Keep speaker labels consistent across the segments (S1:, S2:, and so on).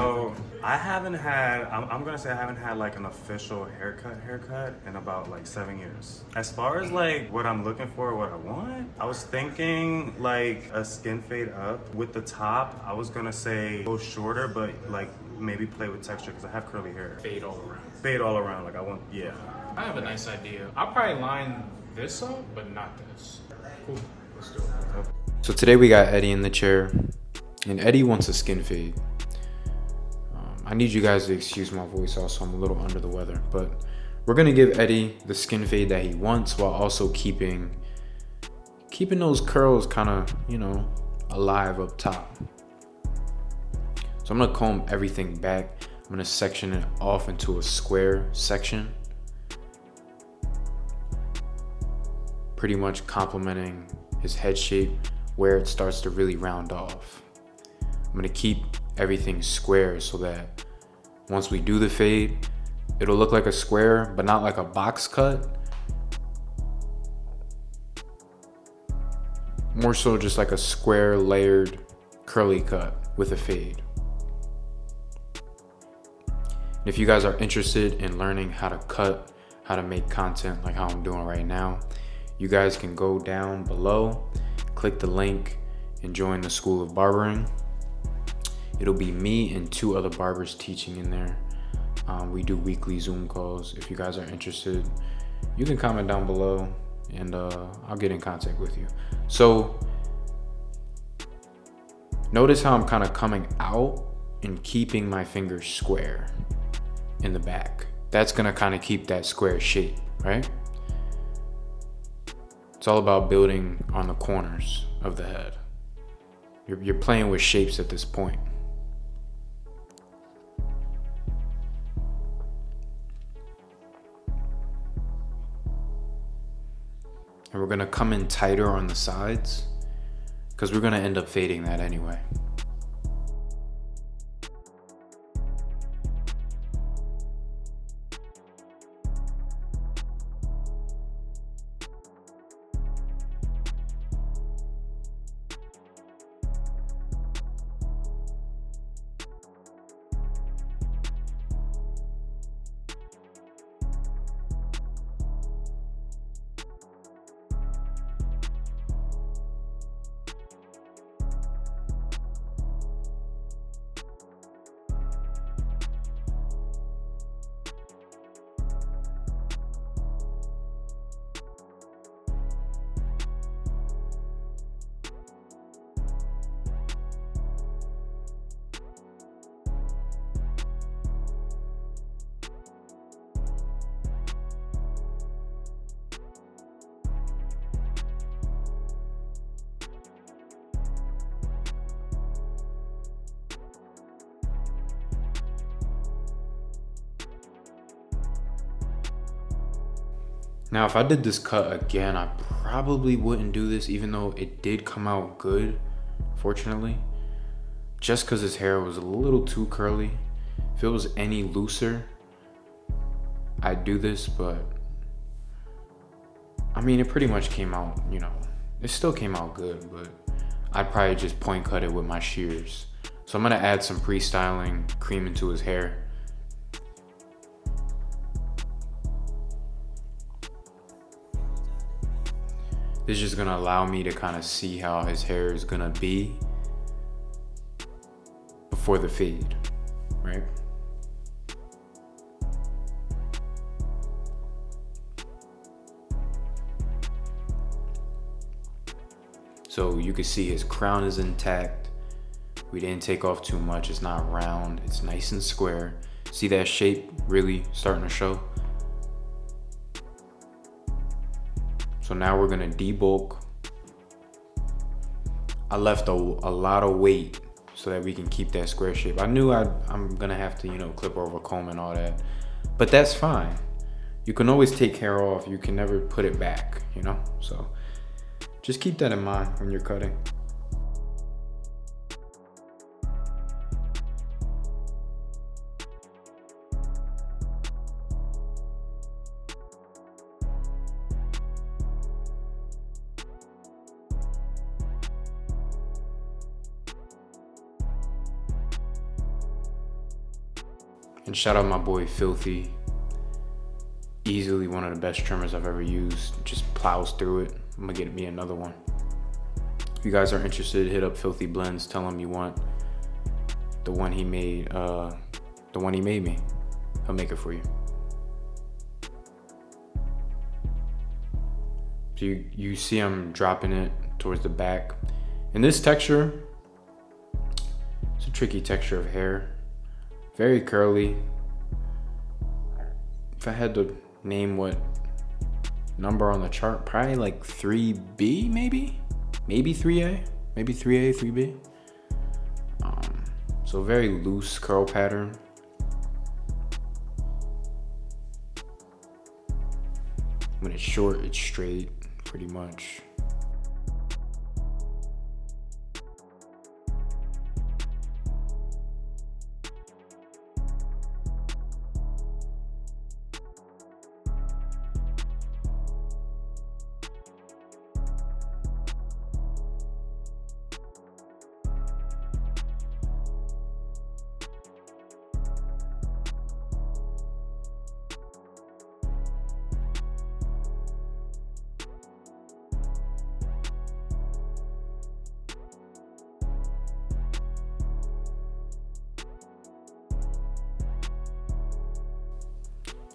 S1: So I haven't had, I'm gonna say I haven't had like an official haircut in about like 7 years. As far as like what I'm looking for, what I want, I was thinking like a skin fade up with the top. I was gonna say go shorter, but like maybe play with texture because I have curly hair.
S2: Fade all around.
S1: Fade all around, like I want, yeah.
S2: I have a nice idea. I'll probably line this up, but not this. Cool. Let's do it.
S3: So today we got Eddie in the chair, and Eddie wants a skin fade. I need you guys to excuse my voice also, I'm a little under the weather, but we're gonna give Eddie the skin fade that he wants while also keeping those curls kind of, you know, alive up top. So I'm gonna comb everything back. I'm gonna section it off into a square section, pretty much complementing his head shape where it starts to really round off. I'm gonna keep everything square so that once we do the fade, it'll look like a square, but not like a box cut. More so just like a square layered curly cut with a fade. If you guys are interested in learning how to cut, how to make content like how I'm doing right now, you guys can go down below, click the link, and join the School of Barbering. It'll be me and 2 other barbers teaching in there. We do weekly Zoom calls. If you guys are interested, you can comment down below and I'll get in contact with you. So notice how I'm kind of coming out and keeping my fingers square in the back. That's gonna kind of keep that square shape, right? It's all about building on the corners of the head. You're playing with shapes at this point. And we're gonna come in tighter on the sides because we're gonna end up fading that anyway. Now, if I did this cut again, I probably wouldn't do this, even though it did come out good, fortunately. Just because his hair was a little too curly. If it was any looser, I'd do this, but I mean, it pretty much came out, you know, it still came out good, but I'd probably just point cut it with my shears. So I'm gonna add some pre-styling cream into his hair. This is just gonna allow me to kind of see how his hair is gonna be before the fade, right? So you can see his crown is intact. We didn't take off too much. It's not round, it's nice and square. See that shape really starting to show? So now we're gonna debulk. I left a lot of weight so that we can keep that square shape. I knew I'm gonna have to, you know, clip over, comb and all that, but that's fine. You can always take hair off. You can never put it back, you know? So just keep that in mind when you're cutting. And shout out my boy Filthy. Easily one of the best trimmers I've ever used. Just plows through it. I'm gonna get me another one. If you guys are interested, hit up Filthy Blends. Tell him you want the one he made. The one he made me. He'll make it for you. So you see I'm dropping it towards the back. And this texture, it's a tricky texture of hair. Very curly. If I had to name what number on the chart, probably like 3B maybe? Maybe 3A? Maybe 3A, 3B? So very loose curl pattern. When it's short, it's straight, pretty much.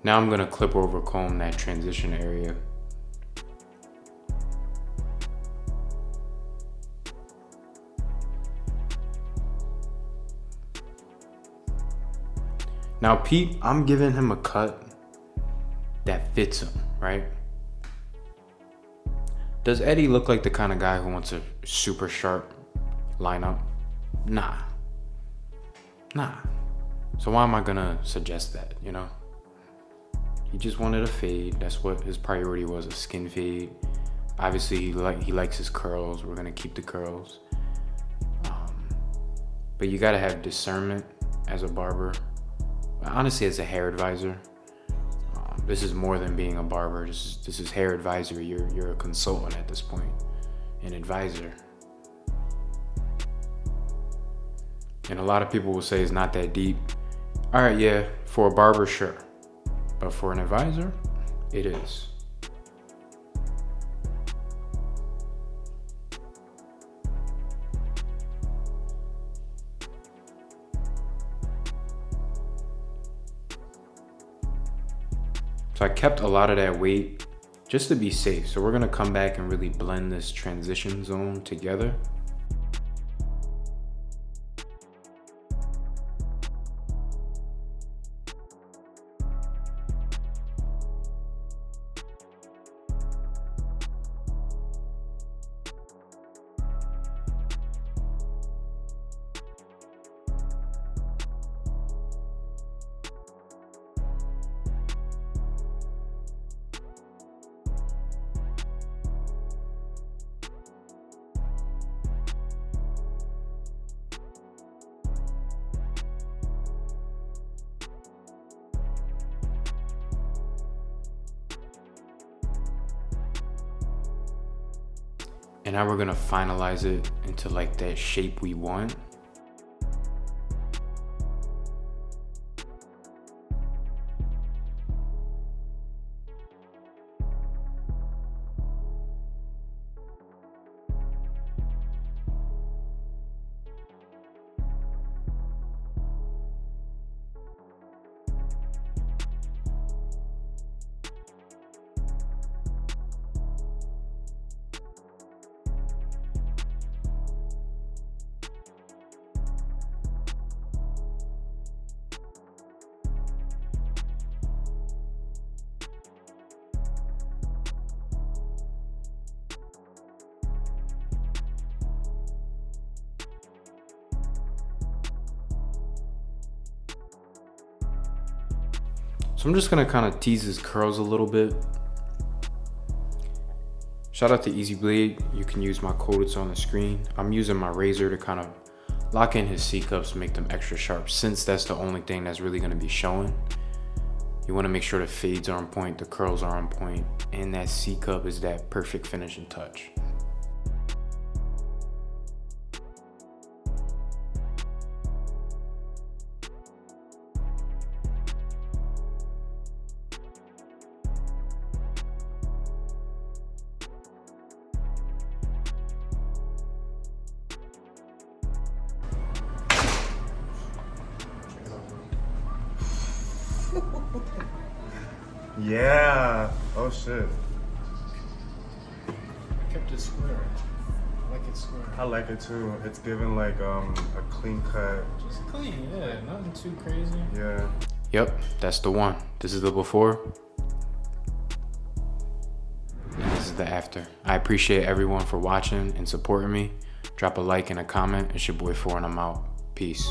S3: Now I'm gonna clip over comb that transition area. Now Pete, I'm giving him a cut that fits him, right? Does Eddie look like the kind of guy who wants a super sharp lineup? Nah. So why am I gonna suggest that, you know? He just wanted a fade. That's what his priority was, a skin fade. Obviously, he likes his curls. We're gonna keep the curls. But you gotta have discernment as a barber. Honestly, as a hair advisor. This is more than being a barber. This is hair advisory. You're a consultant at this point, an advisor. And a lot of people will say it's not that deep. All right, yeah, for a barber, sure. But for an advisor, it is. So I kept a lot of that weight just to be safe. So we're gonna come back and really blend this transition zone together. And now we're gonna finalize it into like that shape we want. So I'm just gonna kind of tease his curls a little bit. Shout out to Easy Blade. You can use my code, it's on the screen. I'm using my razor to kind of lock in his C-cups, make them extra sharp, since that's the only thing that's really gonna be showing. You wanna make sure the fades are on point, the curls are on point, and that C-cup is that perfect finishing touch.
S1: Yeah. Oh shit.
S2: I kept it square. I like it square.
S1: I like it too. It's giving like a clean cut.
S2: Just clean, yeah. Nothing too crazy.
S1: Yeah.
S3: Yep, that's the one. This is the before. And this is the after. I appreciate everyone for watching and supporting me. Drop a like and a comment. It's your boy 4 and I'm out. Peace.